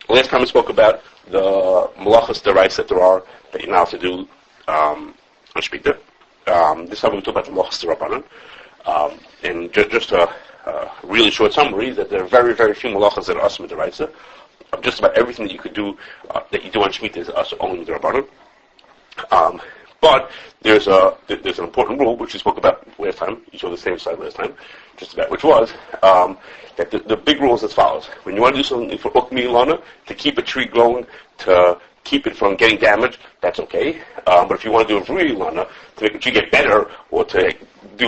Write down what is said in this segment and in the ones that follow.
last time we spoke about the Melachos D'rabannan that there are that you now have to do on Shemittah. This time we talk about the Melachos D'rabannan. And just a really short summary is that there are very, very few Melachos that are Asur D'raisa. Just about everything that you could do, that you do on Shemittah is Asur only D'rabannan. But there's an important rule which we spoke about last time. You showed the same slide last time, just about, which was that the big rule is as follows: when you want to do something for ukmi lana, to keep a tree growing, to keep it from getting damaged, that's okay. But if you want to do a v'rui lana, to make the tree get better or to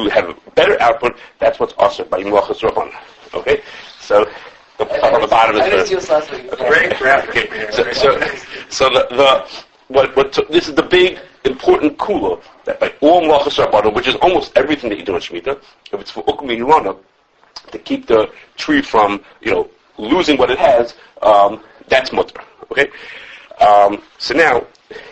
have a better output, that's what's asur by Melachos D'rabannan. Okay, so. The part on the bottom is the great graphic. This is the big important kula that by all Melachos D'rabannan, which is almost everything that you do in Shemittah, if it's for ukmi lana, to keep the tree from losing what it has, that's mutter. Okay, so now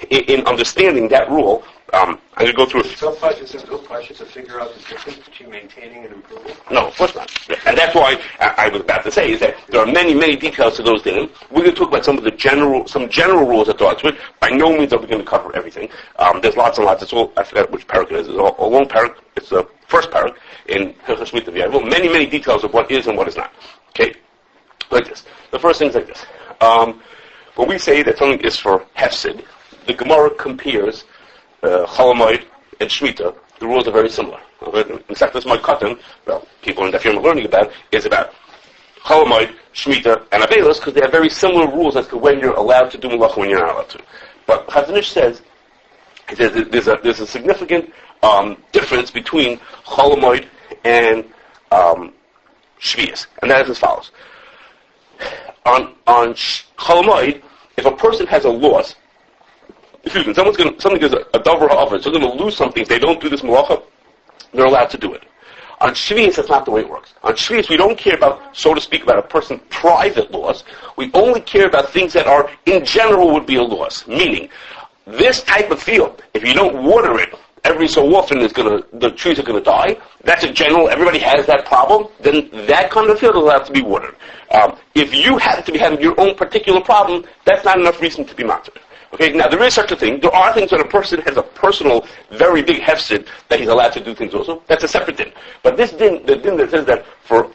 in understanding that rule. I'm going to go through it. So far, it's a good question to figure out the difference between maintaining and improving. No, of course not. And that's why I was about to say is that there are many, many details to those things. We're going to talk about some general rules that are to it. By no means are we going to cover everything. There's lots and lots. It's all, I forgot which parak it is. It's a long parak. It's the first parak in Hilchos Shemittah. Well, many, many details of what is and what is not. Okay? Like this. The first thing is like this. When we say that something is for hefsid, the Gemara compares Cholamoid and Shemittah. The rules are very similar. In fact, this my cotton, people in the field are learning about, is about Cholamoid, Shemittah, and Avodas, because they have very similar rules as to when you're allowed to do Malacha and when you're not allowed to. But Chazanish says there's a significant difference between Cholamoid and Shvius, and that is as follows. On Cholamoid, if a person has a loss, something is a davar ha'avar, so they're going to lose something. If they don't do this malacha, they're allowed to do it. On Shvius, that's not the way it works. On Shvius, we don't care about, so to speak, about a person's private loss. We only care about things that are, in general, would be a loss. Meaning, this type of field, if you don't water it, every so often the trees are going to die. That's a general, everybody has that problem. Then that kind of field will have to be watered. If you happen to be having your own particular problem, that's not enough reason to be monitored. Okay, now there is such a thing. There are things that a person has a personal, very big hefsid that he's allowed to do things also. That's a separate din. But this din, the din that says that for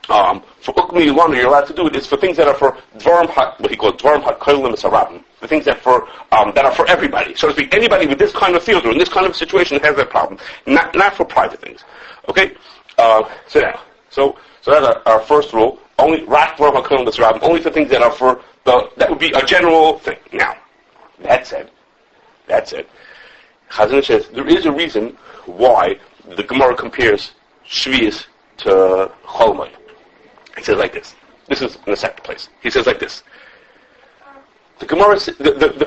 ukmi lana you're allowed to do it is for things that are for what he calls dvarim hakolim esarabim. The things that are for everybody. So to speak, anybody with this kind of field or in this kind of situation has that problem. Not for private things. Okay? So that's our first rule. Only rak dvarim hakolim esarabim. Only for things that are for that would be a general thing. Now. That said, Chazon says there is a reason why the Gemara compares Shvius to Cholamoid. He says like this. This is in the second place. He says like this. The Gemara,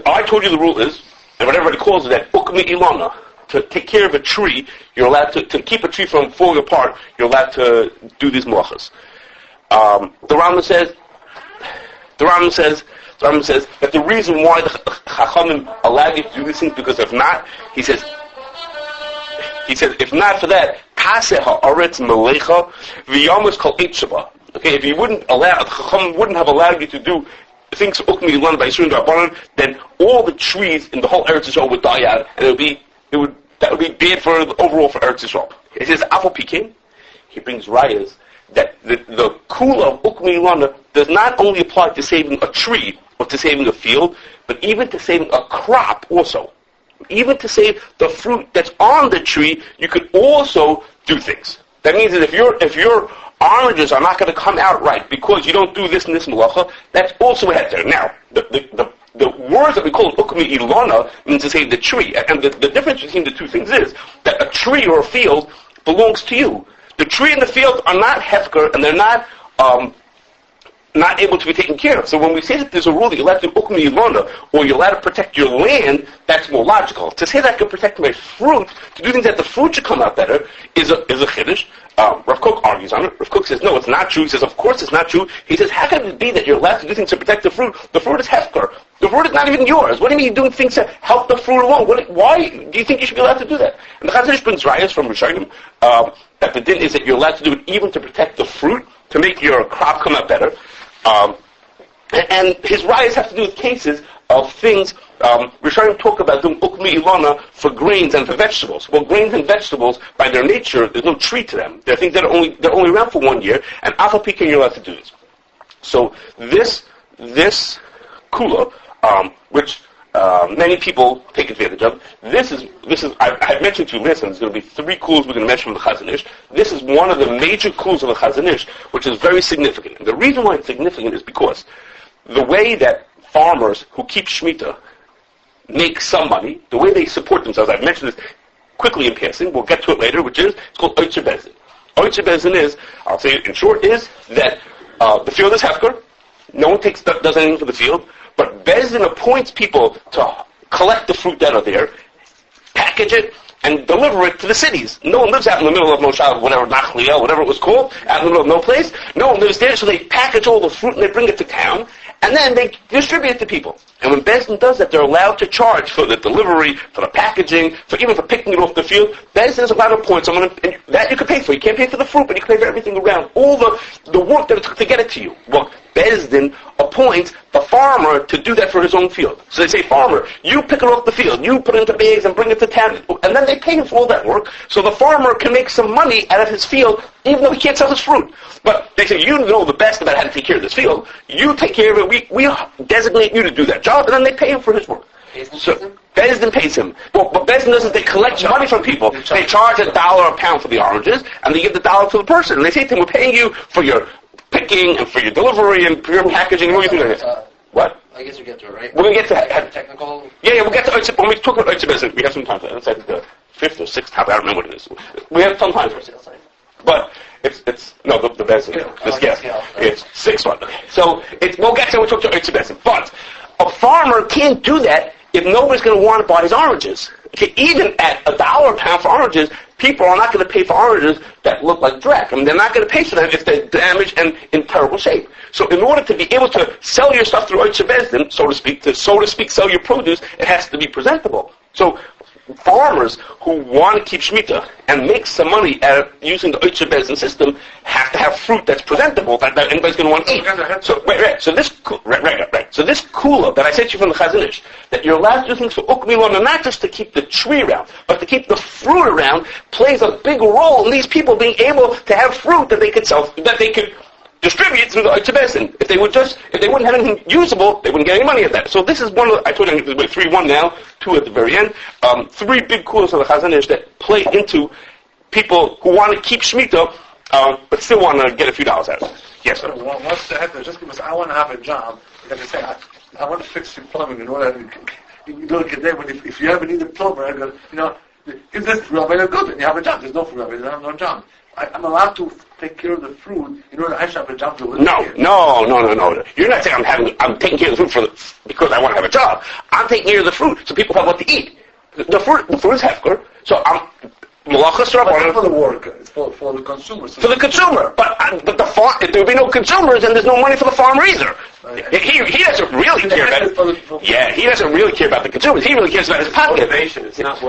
I told you the rule is, and what everybody calls it, that ukmi ilana, to take care of a tree, you're allowed to keep a tree from falling apart, you're allowed to do these malachas. The Rambam says that the reason why the Chachamim allowed you to do these things, because if not, he says, if not for that, Kaseh ha'aretz melecha v'yamus kol eit sheba. Okay, if you the Chachamim wouldn't have allowed you to do things ukmi ilana by Yisurim D'rabannan, then all the trees in the whole Eretz Yisrael would die out, and that would be bad for overall for Eretz Yisrael. He says Afal Pikin. He brings rayas that the kula of ukmi ilana does not only apply to saving a tree or to saving a field, but even to saving a crop also. Even to save the fruit that's on the tree, you could also do things. That means that if your oranges are not going to come out right because you don't do this and this malacha, that's also a heter. Now, the words that we call ukmi ilana means to save the tree. And the difference between the two things is that a tree or a field belongs to you. The tree and the field are not hefker, and they're not able to be taken care of. So when we say that there's a rule that you're allowed to do ukmi ilana, or you're allowed to protect your land, that's more logical. To say that I can protect my fruit, to do things that the fruit should come out better, is a chiddush. Rav Kook argues on it. Rav Kook says, no, it's not true. He says, of course it's not true. He says, how can it be that you're allowed to do things to protect the fruit? The fruit is hefker. The fruit is not even yours. What do you mean you're doing things to help the fruit along? Why do you think you should be allowed to do that? And the Chazon brings rayas from Rishonim that the din is that you're allowed to do it even to protect the fruit, to make your crop come out better. And his riots have to do with cases of things. We're trying to talk about doing ukmi ilana for grains and for vegetables. Well, grains and vegetables, by their nature, there's no tree to them. They're things that are only around for 1 year, and alpha pecan you're allowed to do this. So this kula, which many people take advantage of. This is. I mentioned to you last time. There's going to be 3 kulas we're going to mention from the Chazon Ish. This is one of the major kulas of the Chazon Ish, which is very significant. And the reason why it's significant is because the way that farmers who keep Shemittah make some money, the way they support themselves. I've mentioned this quickly in passing. We'll get to it later, which is it's called Oitzer Bezin. Oitzer Bezin is, I'll say it in short, is that the field is hefker. No one does anything for the field. But Bezdin appoints people to collect the fruit that are there, package it, and deliver it to the cities. No one lives out in the middle of Moshav, whatever, Nachliel, whatever it was called, out in the middle of no place. No one lives there, so they package all the fruit and they bring it to town, and then they distribute it to people. And when Bezdin does that, they're allowed to charge for the delivery, for the packaging, even for picking it off the field. Bezdin is allowed to appoint someone, and that you can pay for. You can't pay for the fruit, but you can pay for everything around. All the work that it took to get it to you. Well, Bezdin appoints the farmer to do that for his own field. So they say, farmer, you pick it off the field, you put it into bags and bring it to town. And then they pay him for all that work, so the farmer can make some money out of his field, even though he can't sell his fruit. But they say, you know the best about how to take care of this field. You take care of it. We designate you to do that job, and then they pay him for his work. So Bezdin pays him. Well, but Bezdin doesn't. They collect money from people. They charge $1 a pound for the oranges, and they give the $1 to the person. And they say to him, we're paying you for your picking and for your delivery and for your packaging. What are you doing? What? I guess we get to it, right? We're going to get to that. Technical? Yeah, we'll get to it. When we talk about Oitzer, we have some time for that. It's like the 5th or 6th topic. I don't remember what it is. We have some time for it. But it's no, the Bezin. It's 6th one. So we'll get to it. We'll talk to Oitzer. But a farmer can't do that if nobody's going to want to buy his oranges. Okay, even at $1 a pound for oranges, people are not going to pay for oranges that look like dreck. I mean, they're not going to pay for them if they're damaged and in terrible shape. So in order to be able to sell your stuff through Oitzer Bezdin, so to speak, sell your produce, it has to be presentable. So farmers who want to keep Shemittah and make some money out of using the Oitzer Bezdin system have to have fruit that's presentable that anybody's going to want to eat. So So this So this kula that I sent you from the Chazon Ish, that you're allowed to do things for ukmilon, not just to keep the tree around, but to keep the fruit around, plays a big role in these people being able to have fruit that they could sell, that they could distribute through the Oitzer Bezdin. If they wouldn't have anything usable, they wouldn't get any money at that. So this is one of I told you there's 3-1 now, 2 at the very end. 3 big kulas of the Chazon Ish that play into people who want to keep Shemittah, but still want to get a few dollars out of it. Yes, sir. What's the head? Just because I want to have a job, like I say, I want to fix your plumbing. You know what I mean? You don't get there when if you ever need a plumber, I go, if there's fruit, I'm good, and you have a job. There's no fruit, I have no job. I'm allowed to take care of the fruit in order I should have a job to live. No. You're not saying I'm taking care of the fruit because I want to have a job. I'm taking care of the fruit so people have what to eat. The fruit is hefker, so I'm Melachos D'rabannan. For the worker, it's for the consumer. So for the consumer, but the farm. If there would be no consumers, then there's no money for the farmer either. He doesn't really care about it. Yeah, he doesn't really care about the consumers. He really cares about his pocket. Motivation. It's not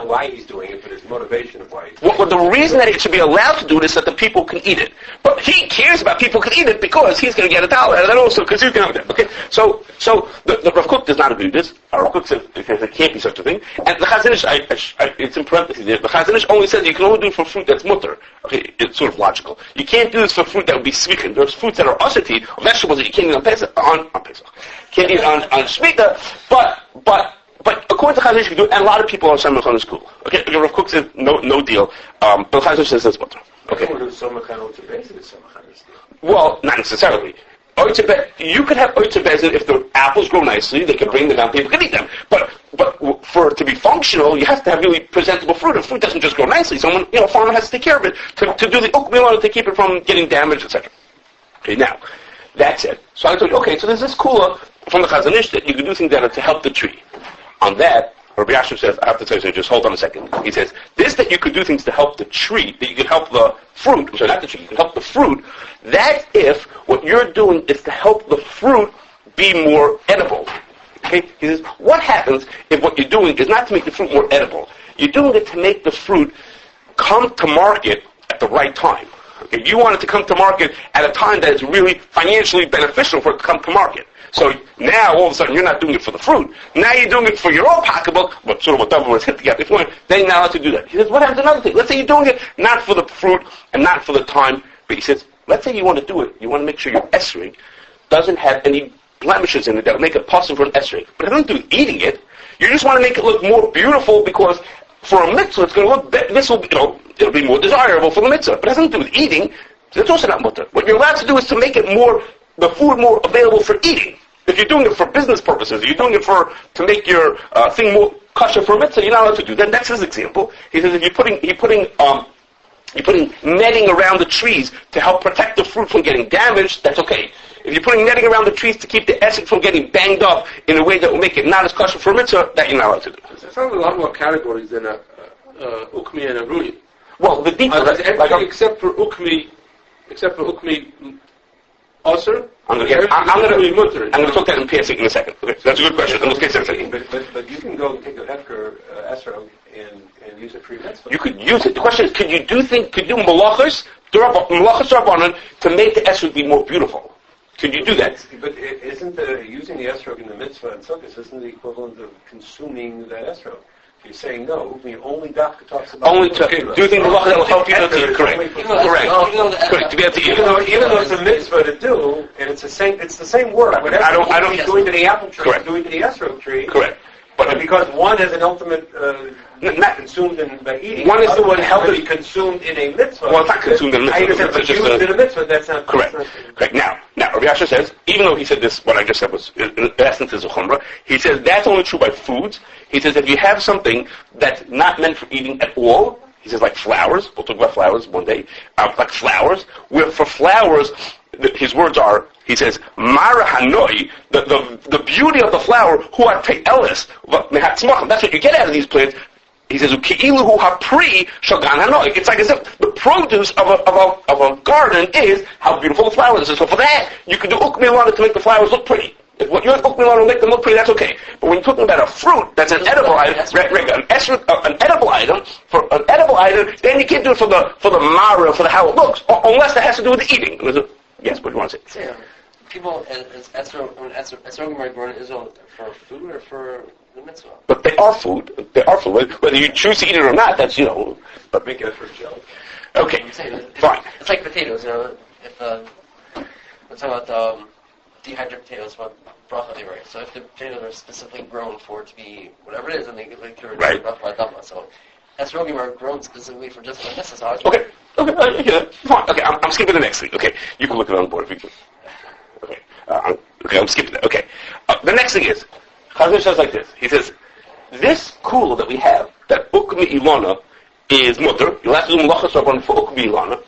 why he's doing it, but his motivation of why he's doing it. Well, the reason that it should be allowed to do it is that the people can eat it. But he cares about people can eat it because he's going to get $1 out of that also because you can have it. Okay, so the Rav Kook does not agree with this. Rav Kook says there can't be such a thing. And the Chazon Ish, it's in parentheses there. The Chazon Ish only says you can only do it for fruit that's mutter. Okay, it's sort of logical. You can't do this for fruit that would be svichen. There's fruits that are usati, vegetables that you can't eat on Pesach, can't eat on Shemittah, but according to Chazon Ish, you can do it, and a lot of are Samech on the school. Okay, Rav Kook says no deal, but Chazon Ish says that's mutter. Okay. Well, not necessarily. You could have Oitzer Bezdin if the apples grow nicely, they can bring them down, people can eat them. But for it to be functional, you have to have really presentable fruit. And fruit doesn't just grow nicely. Someone, a farmer has to take care of it to do the ukmilon to keep it from getting damaged, etc. Okay, now, that's it. So I told you, okay, so there's this kula from the Chazon Ish that you can do things that are to help the tree. On that, Rabbi Yashiv says, I have to tell you, so just hold on a second. He says, this that you could do things to help the tree, that you could help the fruit, sorry, not the tree, you can help the fruit, that if what you're doing is to help the fruit be more edible. Okay? He says, what happens if what you're doing is not to make the fruit more edible? You're doing it to make the fruit come to market at the right time. Okay, you want it to come to market at a time that is really financially beneficial for it to come to market. So now, all of a sudden, you're not doing it for the fruit. Now you're doing it for your own pocketbook, but sort of what David was hinting at before, then you're not allowed to do that. He says, what happens another thing? Let's say you're doing it not for the fruit and not for the time, but he says, let's say you want to do it, you want to make sure your esrog doesn't have any blemishes in it that will make it possible for an esrog. But it doesn't do eating it. You just want to make it look more beautiful because for a mitzvah, it's going to look better. This will be, it'll be more desirable for the mitzvah. But it has nothing to do with eating. That's also not mutter. What you're allowed to do is to make it the food more available for eating. If you're doing it for business purposes, you're doing it to make your thing more kosher for a mitzvah, you're not allowed to do that. That's his example. He says if you're putting netting around the trees to help protect the fruit from getting damaged, that's okay. If you're putting netting around the trees to keep the esrog from getting banged up in a way that will make it not as kosher for a mitzvah, that you're not allowed to do. There's a lot more categories than ukmi and a rui. Well, the details, except for ukmi Osir, I'm going to talk that in PSC in a second. Okay, so that's a good question. I'm going to get to it. But you can go take a hefker esrog and use it for your mitzvah. You could use it. The question is, could you do Melachos D'rabannan to make the esrog be more beautiful? Could you do that? But isn't using the esrog in the mitzvah and sukkahs isn't the equivalent of consuming that esrog? You're saying no. The only doctor talks about only to do things that will help you to eat. Correct. Correct. To be able to eat. Even though it's a mitzvah to do, and it's the same word. Whatever I don't doing to the apple tree, doing to the esrog tree. Correct. But because one has an ultimate not consumed by eating, one is the other one has to be consumed in a mitzvah. Well, it's not consumed in a mitzvah. It's just used in a mitzvah. That's not correct. Correct. Now, Rabbi Yasha says, even though he said this, what I just said was in essence is a chumrah. He says that's only true by foods. He says if you have something that's not meant for eating at all, he says like flowers. We'll talk about flowers one day. Like flowers, where for flowers, his words are, he says, Mara Hanoi, the beauty of the flower, hu ha'te'elis, that's what you get out of these plants. He says, Uki'ilu ha'pri shagan hanoi. It's like as if the produce of a garden is how beautiful the flowers is. So for that, you can do ukmilana to make the flowers look pretty. If what you're ukmilana will make them look pretty, that's okay. But when you're talking about a fruit that's an edible item, an edible item, then you can't do it for the mara, for how it looks, unless it has to do with the eating. Yes, what do you want to say? Yeah, people, esrogim are born in Israel for food or for the mitzvah? But they are food. They are food. Whether you choose to eat it or not, that's, but make it for jelly. Okay, fine. It's like potatoes, if we're talking about dehydrated potatoes, what bracha they write. So if the potatoes are specifically grown for it to be whatever it is, and they get like your right. bracha by dhamma. So esrogim are grown specifically for just like this. Is how it's okay. Okay, fine. Okay, I'm skipping the next thing. Okay, you can look it on the board if you can. Okay, I'm skipping that. Okay, the next thing is, Chazon says like this. He says, this kula that we have, that ukmi ilana is mutter. You'll have to do Melachos D'rabannan for ukmi ilana.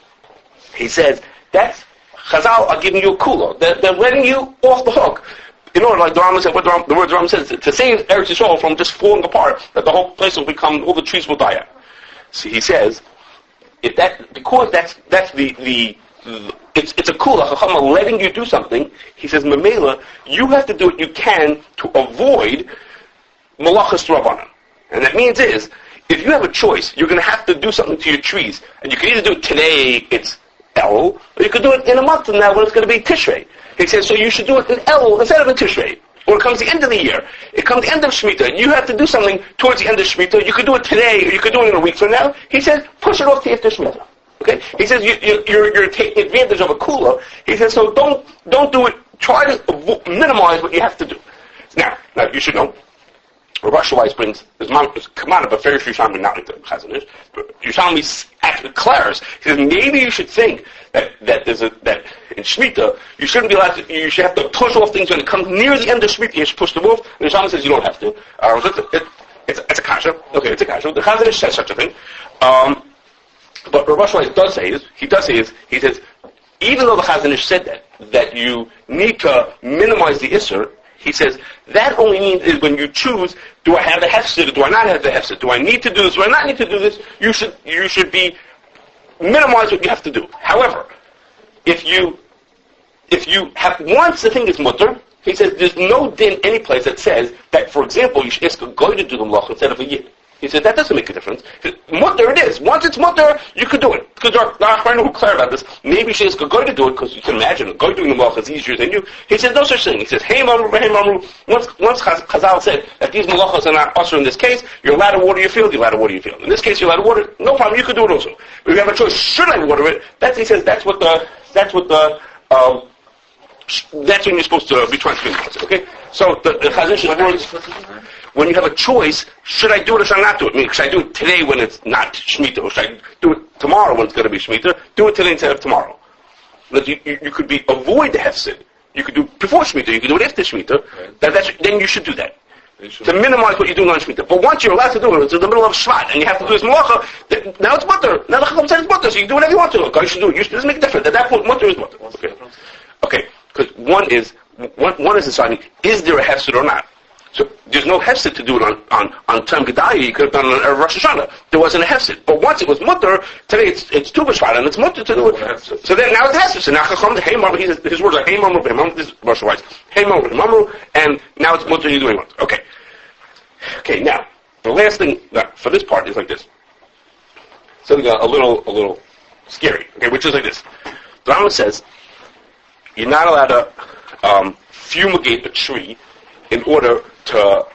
He says, that's, Chazal are giving you a kula. They're letting you off the hook. In order, like the Rambam said, the word Rambam says, to save Eretz Yisrael from just falling apart, that the whole place will become, all the trees will die out. So he says, because that's it's a kula, Chacham letting you do something, he says, Mamela, you have to do what you can to avoid Melachos D'rabannan. And that means if you have a choice, you're going to have to do something to your trees. And you can either do it today, it's Elul, or you could do it in a month from now when it's going to be Tishrei. He says, so you should do it in Elul instead of in Tishrei. Or it comes the end of the year. It comes the end of Shemittah. You have to do something towards the end of Shemittah. You could do it today, or you could do it in a week from now. He says, push it off to after Shemittah. Okay? He says, you're taking advantage of a kula. He says, so don't do it. Try to minimize what you have to do. Now you should know, Rav Weiss brings, there's Kamana, but very few Yerushalmi, not like the Chazon Ish, but Yerushalmi actually declares, he says, maybe you should think that in Shemitah, you shouldn't be allowed to, you should have to push off things when it comes near the end of Shemitah, you should push them off, and Yerushalmi says you don't have to. It's a kasha. Okay, it's a kasha. The Chazon Ish says such a thing. But Rav Weiss does say, he says, even though the Chazon Ish said that you need to minimize the Isser, he says, that only means is when you choose, do I have the hefsid or do I not have the hefsid? Do I need to do this? Do I not need to do this? You should minimize what you have to do. However, if you have, once the thing is mutter, he says, there's no din any place that says that, for example, you should ask a goy to do the malach instead of a yid. He said, that doesn't make a difference. Mutter it is. Once it's mutter, you could do it. Because I know who clear about this. Maybe she is going to do it, because you can imagine a guy doing the malacha is easier than you. He said, no such thing. He says, hey mamru. Once Chazal said that these malachas are not usher in this case, you're allowed to water your field, you're allowed to water your field. In this case, you're allowed to water it. No problem, you could do it also. But if you have a choice, should I water it? He says, that's when you're supposed to be trying to think. Okay? So the Chazal words, when you have a choice, should I do it or should I not do it? I mean, should I do it today when it's not Shemittah, or should I do it tomorrow when it's going to be Shemittah? Do it today instead of tomorrow. But you could avoid the hefsid. You could do it before Shemittah, you could do it after Shemittah. Right. Then you should do that. To minimize what you're doing on Shemittah. But once you're allowed to do it, it's in the middle of Shvat, and you have to do this malacha, now it's mutter. Now the Chacham says it's mutter, so you can do whatever you want to. Okay, you should do it. It doesn't make a difference. At that point, mutter is mutter. Okay. Because one is deciding, is there a hefsid or not? So there's no hefsid to do it on Tam Gedaya. You could have done it on Rosh Hashanah. There wasn't a hefsid. But once it was mutter, today it's Tu B'Shvat, and it's mutter to do it. So then now it's hefsid. So now Chacham, hey mamru, his words are hey mamru, this is Rosh Hashanah. Hey mamru, and now it's mutter, you're doing mutter. Okay, now, the last thing for this part is like this. Something a little scary, okay, which is like this. The Rambam says, you're not allowed to fumigate a tree in order to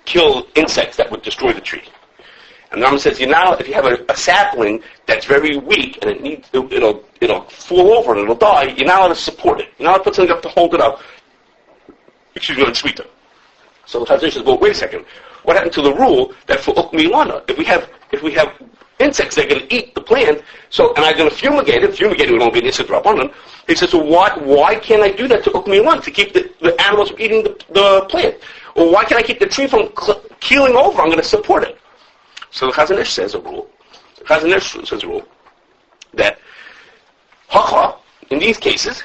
kill insects that would destroy the tree. And the Rambam says, if you have a sapling that's very weak and it'll fall over and it'll die, you're not allowed to support it. You're not allowed to put something up to hold it up. On Shemittah. So the Chazal says, well, wait a second. What happened to the rule that for ukmilana, if we have insects that are going to eat the plant, and I'm going to fumigate it would only be an D'rabannan. He says, so why can't I do that to ukmilana, to keep the animals from eating the plant? Or why can't I keep the tree from keeling over? I'm going to support it. So the Chazal says a rule. The Chazal says a rule that hacha, in these cases,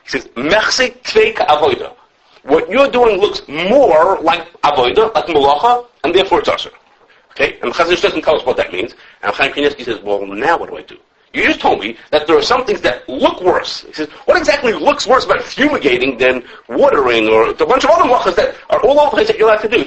he says, mechse tvei ka'avodah. What you're doing looks more like avodah, like malacha, and therefore it's usher. Okay? And the Chazal doesn't tell us what that means. And Chaim Kanievsky says, well, now what do I do? You just told me that there are some things that look worse. He says, what exactly looks worse about fumigating than watering, or a bunch of other malachas that are all over the place that you're allowed to do?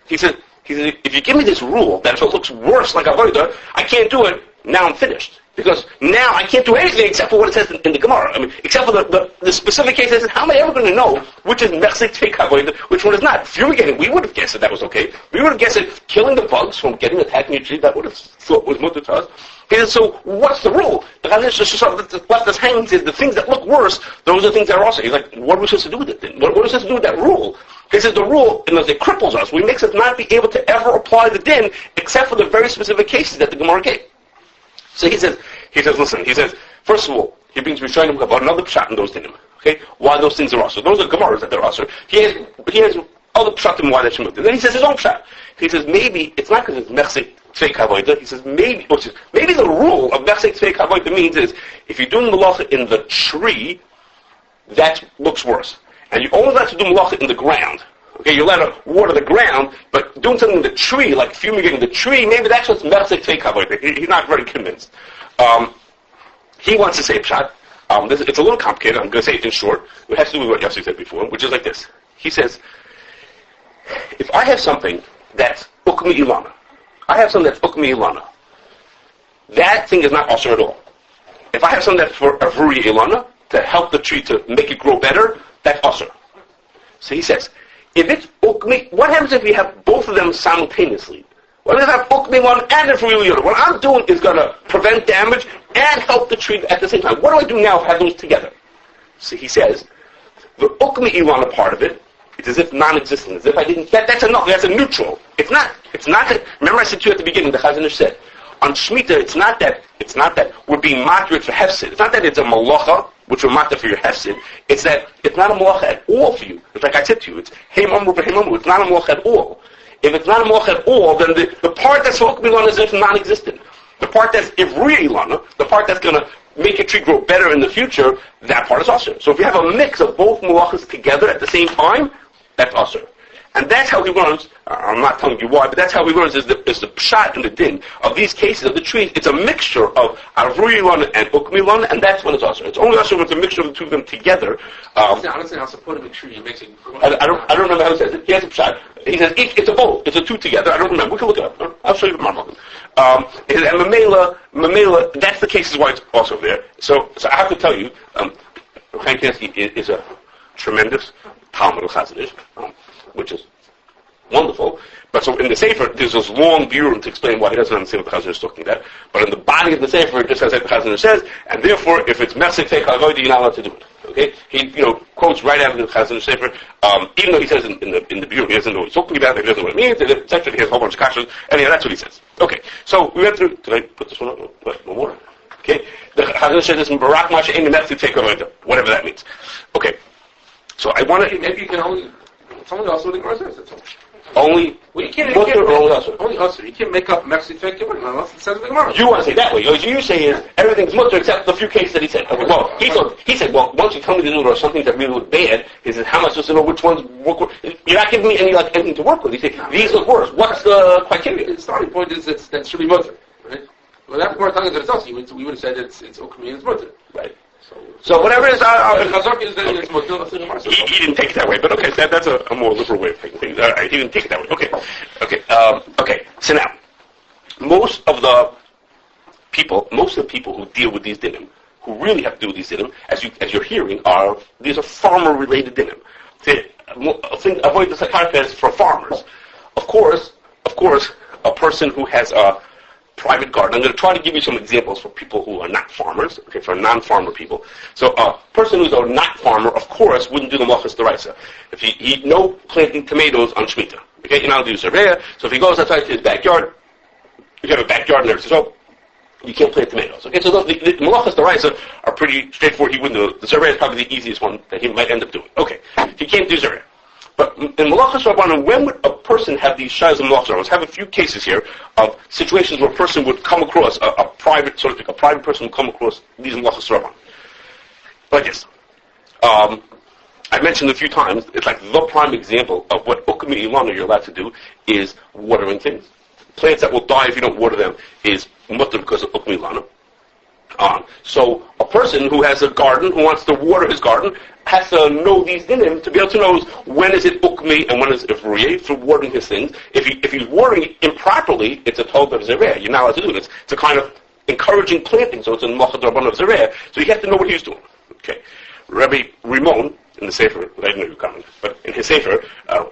He says, if you give me this rule that if it looks worse like avodah, I can't do it, now I'm finished. Because now I can't do anything except for what it says in the Gemara. I mean, except for the specific cases. How am I ever going to know which is mechsek tvei ka'avodah, which one is not? Fumigating, we would have guessed that was okay. We would have guessed that killing the bugs from getting attacked in your tree, that would have thought was mutter to us. He says, so what's the rule? The Chazal just sort of left us hanging. Says the things that look worse, those are the things that are also. He's like, what are we supposed to do with it then? What are we supposed to do with that rule? He says the rule, and it cripples us. We makes us not be able to ever apply the din, except for the very specific cases that the Gemara gave. So he says, listen, first of all, he brings Rishonim about another pshat in those dinim. Okay? Why those things are also. Those are Gemaras that they're also. He has other pshatim why that shemut. And then he says his own pshat. He says maybe it's not because it's mechsek tvei ka'avodah. He says maybe the rule of mechsek tvei ka'avodah means is if you're doing malacha in the tree, that looks worse. And you only allowed to do malacha in the ground. Okay, you're allowed to water the ground, but doing something in the tree, like fumigating the tree, maybe that's what's mechsek tvei ka'avodah. He's not very convinced. He wants to say pshat. It's a little complicated. I'm going to say it in short. It has to do with what Yossi said before, which is like this. He says, if I have something that's ukmi ilana, that thing is not usher at all. If I have something that's for avuri ilana, to help the tree to make it grow better, that's usher. So he says, if it's ukmi, what happens if we have both of them simultaneously? What if I have ukmi one and avuri ilana? What I'm doing is going to prevent damage and help the tree at the same time. What do I do now if I have those together? So he says, the ukmi ilana part of it, it's as if non-existent, as if I didn't, that's enough, that's a neutral. It's not that, remember I said to you at the beginning, the Chazanish said, on Shemittah, it's not that we're being moderate for hefsid. It's not that it's a malacha, which we're matter for your hefsid. It's that it's not a malacha at all for you. It's like I said to you, it's hey mamru v'hei mamru. It's not a malacha at all. If it's not a malacha at all, then the part that's ukmi ilana is as if non-existent. The part that's ivri ilana, the part that's going to make a tree grow better in the future, that part is usher. So if you have a mix of both malachas together at the same time, that's usher. And that's how he learns. I'm not telling you why, but that's how he learns is the pshat and the din of these cases of the trees. It's a mixture of arvui lana and ukmi lana, and that's when it's also. It's only also when it's a mixture of the two of them together. Honestly, I'll support him a tree. It makes it. I don't remember how he says it. He has a pshat. He says it's a bowl. It's a two together. I don't remember. We can look it up. I'll show you the marmot. And Mamela, that's the cases why it's also there. So I have to tell you, Chaim Kanievsky is a tremendous Talmud of Chazanish, which is wonderful. But so in the Sefer, there's this long bureau to explain why he doesn't understand what the Chazanish is talking about. But in the body of the Sefer, it just says that the Chazanish says, and therefore, if it's Mesek Teich Avodah, you're not allowed to do it. Okay? He, quotes right out of the Chazanish Sefer, even though he says in the bureau, he doesn't know what he's talking about, he doesn't know what it means, etc. He has a whole bunch of Kashrus. Anyhow, that's what he says. Okay. So we went through, did I put this one up? No more. Okay? The Chazanish says this in Barak Masha Ein Mesek Teich Avodah, whatever that means. Okay. So I want to... Maybe you can only... Someone else with the Gemara says it. Only... Well, you can't... Mutter or only usher? Only usher. You can't make up Mexican unless it says the Gemara. You want to say that way. What you say is everything's mutter except the few cases that he said. Okay, well, he said, well, once you tell me to do it or something that really look bad, he says, how am I supposed to know which ones work? You're not giving me anything to work with. You say, these look worse. What's the criteria? The starting point is that should be mutter. Right? Well, that's more telling that it's usher. We would have said it's okmi and it's mutter. Right. So whatever it is, he didn't take it that way, but okay, that's a more liberal way of taking things. He didn't take it that way. Okay. So now, most of the people who deal with these dinim, who really have to do with these dinim, as you're hearing, these are farmer-related dinim. Avoid the Karka is for farmers. Of course, a person who has a private garden. I'm going to try to give you some examples for people who are not farmers, okay, for non-farmer people. So a person who's a not farmer, of course, wouldn't do the Melachos D'rabannan. If he no planting tomatoes on Shemittah, okay, you're not allowed to do Zereh. So if he goes outside to his backyard, you have a backyard and everything, so you can't plant tomatoes. Okay, so the Melachos D'rabannan are pretty straightforward. He wouldn't do it. The Zereh is probably the easiest one that he might end up doing. Okay, he can't do Zereh. But in Melachos D'rabannan, when would a person have these shayos of Melachos D'rabannan? Let's have a few cases here of situations where a person would come across, a private person would come across these Melachos D'rabannan. Like this. I mentioned a few times, it's like the prime example of what ukmi ilana you're allowed to do is watering things. Plants that will die if you don't water them is mutter because of ukmi ilana. So a person who has a garden, who wants to water his garden, has to know these dinim to be able to know when is it ukmi and when is it ifruye for watering his things. If he's watering improperly, it's a tov of zereh. You're not allowed to do it. It's a kind of encouraging planting, so it's a Melachos D'rabannan of zereh. So you have to know what he's doing. Okay, Rabbi Rimon in the Sefer, I didn't know you were coming, but in his Sefer,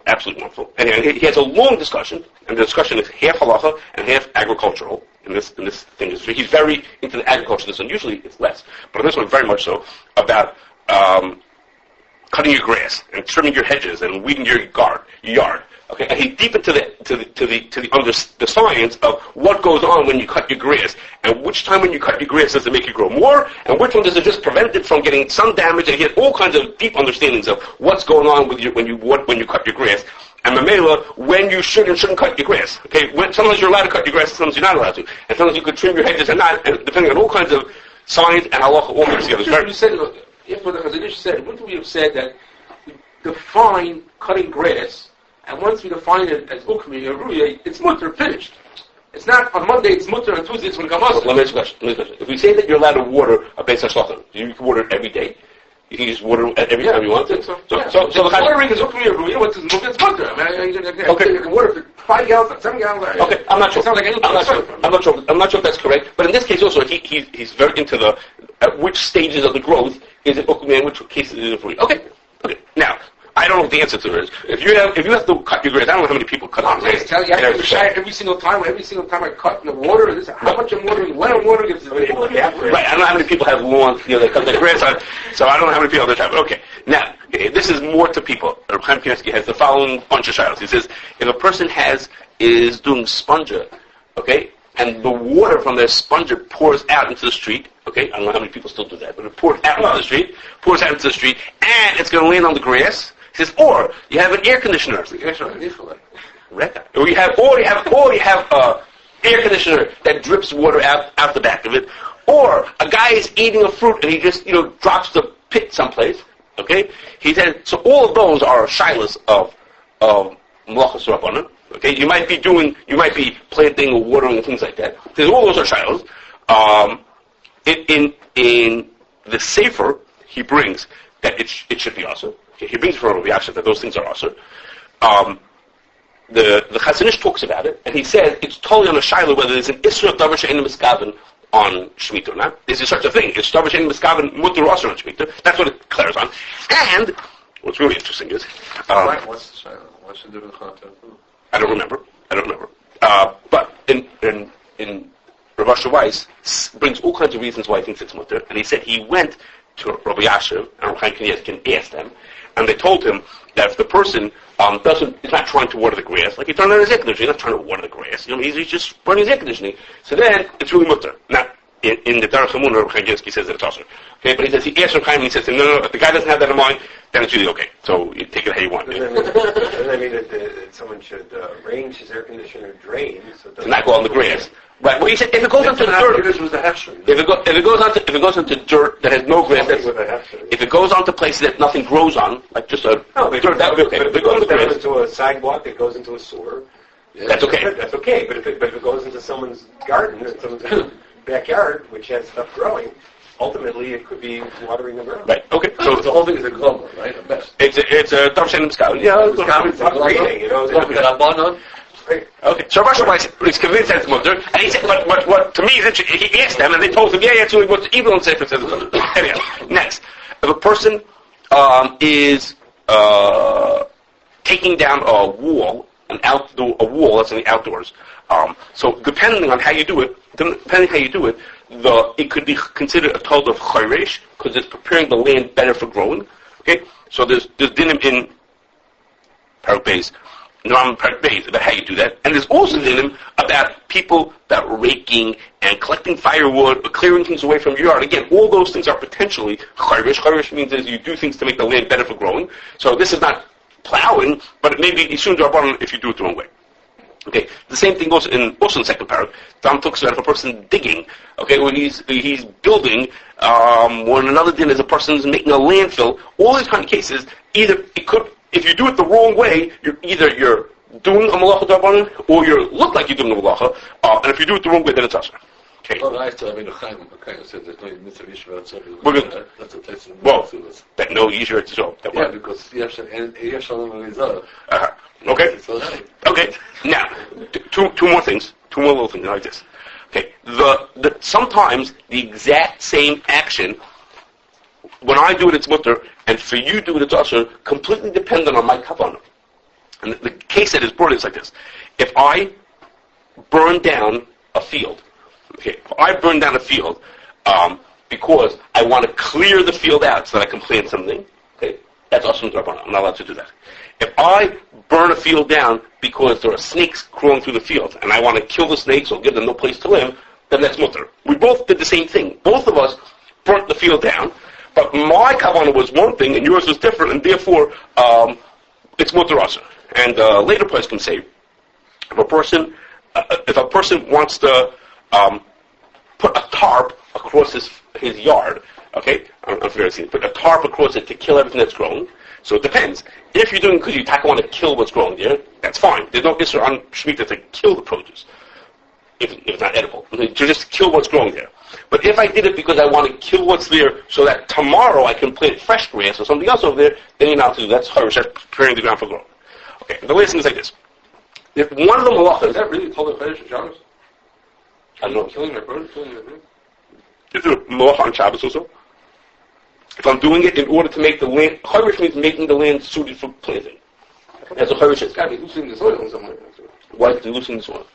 absolutely wonderful. And he has a long discussion, and the discussion is half halacha and half agricultural. In this thing, he's very into the agriculture. This one usually it's less, but in this one very much so about cutting your grass and trimming your hedges and weeding your yard. Okay, and he's deep into the science of what goes on when you cut your grass, and which time when you cut your grass does it make you grow more, and which one does it just prevent it from getting sun damage. And he has all kinds of deep understandings of what's going on with you when you cut your grass. And Mamela, when you should and shouldn't cut your grass. Okay, sometimes you're allowed to cut your grass, sometimes you're not allowed to. And sometimes you could trim your hedges and not, and depending on all kinds of science and halacha all mixed together. You said, if what the Chazanish said, wouldn't we have said that we define cutting grass, and once we define it as ukmi or ruya, it's mutter, finished. It's not on Monday it's mutter, and Tuesday it's when kamasa. Let me ask you a question. If we say that you're allowed to water a beis hashlochim, you can water it every day. You can just water it every time you want to. So the watering is ukmi or ruya. What's it's mutter? Okay, you can water for 5 gallons, 7 gallons. Okay, I'm not sure. I'm not sure if that's correct. But in this case also, he's very into the at which stages of the growth is it ukmi and which cases is it ruya. Okay. Now, I don't know what the answer to it is. If you have to cut your grass, I don't know how many people cut on grass. Tell you, I have to shy every single time I cut in the water. How much I'm watering, when I'm watering. Right, I don't know how many people have lawns, they cut their grass on, so I don't know how many people have time. Okay, now, this is more to people. Chaim Kanievsky has the following bunch of shilos. He says, if a person is doing spongia, okay, and the water from their sponger pours out into the street, okay, I don't know how many people still do that, but it pours out into the street, and it's going to land on the grass. He says, or you have an air conditioner. Or you have air conditioner that drips water out the back of it. Or a guy is eating a fruit and he just drops the pit someplace. Okay, he said so. All of those are shilas of Melachos D'rabannan. Okay, you might be planting or watering and things like that. There's all those are shilos. In the Sefer, he brings that it should be also. Okay, he brings for a reaction that those things are also. The Chazon talks about it, and he says it's totally on a shiloh whether there's an Isra of Davar She'ein Miskaven on Shemittah or not. Is there such a thing? Is Davar She'ein Miskaven mutter or also on Shemittah? That's what it declares on. And what's really interesting is what's the shiloh? What's the different content? I don't remember. But in Rav Asher Weiss brings all kinds of reasons why he thinks it's mutter, and he said he went to Rabbi Yashiv and Rabbi Chaim Kanievsky and asked them, and they told him that if the person is not trying to water the grass, like he turned on his air conditioner, he's not trying to water the grass, he's just burning his air conditioning. So then it's really mutter. Now, in the Derech Emunah, Rabbi Chaim Kanievsky says that it's also. Okay, but he says he asked Rabbi Chaim and he says, no, if the guy doesn't have that in mind, then it's really okay. So you take it how you want. Doesn't that mean that someone should arrange his air conditioner drain so it doesn't not go on the grass? Right. Well, he said if it goes onto the dirt, this was the hefsher. if it goes onto dirt that has no grass, if it goes onto places that nothing grows on, like just dirt, that would be okay. But if it goes down into a sidewalk that goes into a sewer, that's okay. That's okay. But if it goes into someone's garden or someone's backyard, which has stuff growing, ultimately it could be watering the ground. Right. Okay. So the whole thing is a global, right? It's a Davar She'ein Miskaven. Yeah. It's upgrading, Okay, so Rav Asher Weiss is convinced that it's mutter, and he said, but what to me is interesting, he asked them, and they told him, yeah, it's only mutter, even on Sefer it says it's mutter. Anyhow, next, if a person is taking down a wall that's in the outdoors, so depending on how you do it, it could be considered a total of chayresh, because it's preparing the land better for growing. Okay, so there's dinim in Parak Beis, about how you do that. And there's also dinim about people that are raking and collecting firewood or clearing things away from your yard. Again, all those things are potentially chayresh. Chayresh means that you do things to make the land better for growing. So this is not plowing, but it may be Yishun D'rabannan if you do it the wrong way. Okay, the same thing goes in the second parak. Tom talks about if a person digging, okay, when he's building, when another din is a person's making a landfill. All these kind of cases, if you do it the wrong way, you're doing a malacha d'rabannan, or you look like you're doing a malacha, and if you do it the wrong way, then it's usher. Okay. Well, I still, Chaim said there's no mitzvah yishra outside. That's a place in that no yishra to show. Yeah, because Yeshalom Okay. Okay. Now, two more things. Two more little things like this. Okay. Sometimes the exact same action, when I do it, it's mutter, and for you do it, it's usher, completely dependent on my kavanah. And the case that is brought is like this. If I burn down a field, because I want to clear the field out so that I can plant something, okay, that's awesome d'rabannan. I'm not allowed to do that. If I burn a field down because there are snakes crawling through the field and I want to kill the snakes or give them no place to live, then that's mutter. We both did the same thing. Both of us burnt the field down, but my kavanah was one thing and yours was different, and therefore it's mutter also. And later place can say, if a person wants to put a tarp across his yard, okay, I'm forgetting to put a tarp across it to kill everything that's growing. So it depends. If you're doing it because you want to kill what's growing there, that's fine. There's no issur on Shemittah to kill the produce, if it's not edible, to just kill what's growing there. But if I did it because I want to kill what's there so that tomorrow I can plant fresh grass or something else over there, then you're not to do that. That's chayresh, that's preparing the ground for growth. Okay, the last thing is like this. If one of the malachas... Is that really called a chayresh of Shabbos? I don't know. Killing my bird, killing my bird? Is it a malacha on Shabbos also? If I'm doing it in order to make the land... Chayresh means making the land suited for planting. That's what chayresh is. It's got to be loosening the soil in some way. Why is it loosening the soil?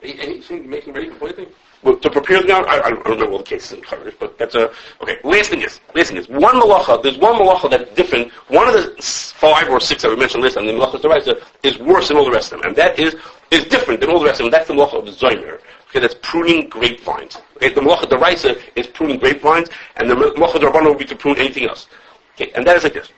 Anything making ready for planting? Well, to prepare the ground, I don't remember all the cases in chayresh, but that's a... Okay, last thing is, there's one malacha that's different. One of the 5 or 6 that we mentioned last time, the Melachos D'rabannan, is worse than all the rest of them. And that is different than all the rest of them. That's the malacha of the zomer. Okay, that's pruning grapevines. Okay, the Melachos D'rabannan is pruning grapevines, and the Melachos D'rabannan would be to prune anything else. Okay, and that is like this.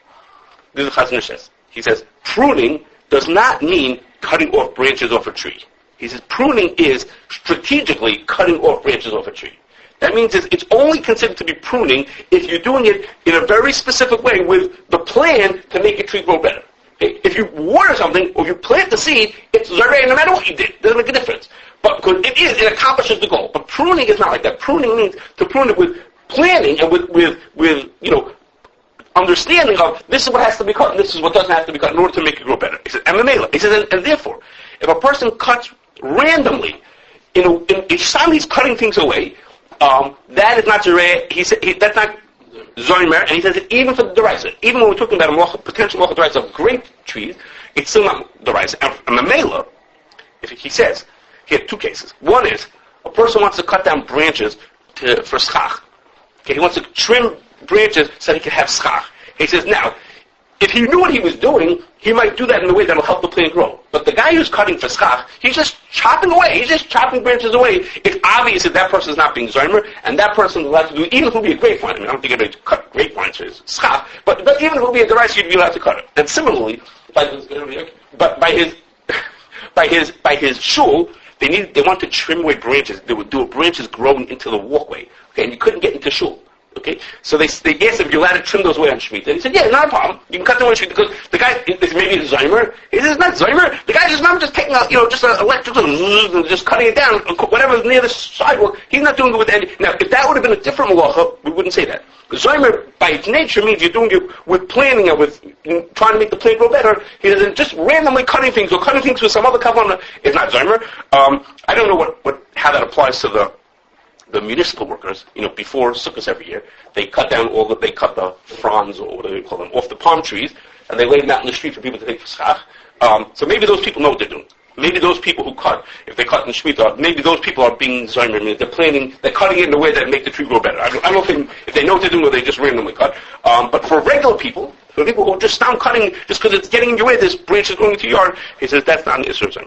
This is what Chazon says. He says, pruning does not mean cutting off branches off a tree. He says pruning is strategically cutting off branches off a tree. That means it's only considered to be pruning if you're doing it in a very specific way with the plan to make a tree grow better. Okay? If you water something, or if you plant the seed, it's zareh no matter what you did. It doesn't make a difference. But because it accomplishes the goal. But pruning is not like that. Pruning means to prune it with planning and with understanding of this is what has to be cut and this is what doesn't have to be cut in order to make it grow better. He says, he says, and therefore, if a person cuts randomly, each time he's cutting things away, that is not zareh. He said that's not zoymer, and he says that even for the deraisa, even when we're talking about a potential mocha deraisa of grape trees, it's still not deraisa. And mamela, if he says, he had two cases. One is a person wants to cut down branches for schach. Okay, he wants to trim branches so he can have schach. He says now, if he knew what he was doing, he might do that in a way that will help the plant grow. But the guy who's cutting for schach, he's just chopping away. He's just chopping branches away. It's obvious that person is not being zoymer, and that person will have to do, even if it will be a grapevine. I mean, I don't think anybody cut grapevines for schach, but even if it will be a deraisa, you'd be allowed to cut it. And similarly, by his shul, they want to trim away branches. They would do branches growing into the walkway. Okay, and you couldn't get into shul. Okay, so they asked if you're allowed to trim those away on Shemittah. And he said, yeah, not a problem. You can cut them away on Shemittah because the guy is maybe a Zaymer. He says, it's not Zaymer. The guy's just taking out, just an electrical and just cutting it down, whatever's near the sidewalk. He's not doing it with any. Now, if that would have been a different malacha, we wouldn't say that. Zaymer, by its nature, means you're doing it with planning and with trying to make the plant grow better. He doesn't just randomly cutting things or cutting things with some other kavanah. It's not Zaymer. I don't know how that applies to the municipal workers, before Sukkot every year, they cut the fronds, or whatever you call them, off the palm trees, and they lay them out in the street for people to take for schach. So maybe those people know what they're doing. Maybe those people who cut, if they cut in Shemittah, maybe those people are being zoymer. I mean, they're cutting it in a way that make the tree grow better. I don't know if they know what they're doing or they just randomly cut. But for regular people, for people who just stop cutting just because it's getting in your way, this branch is going into your yard, he says that's not an issur.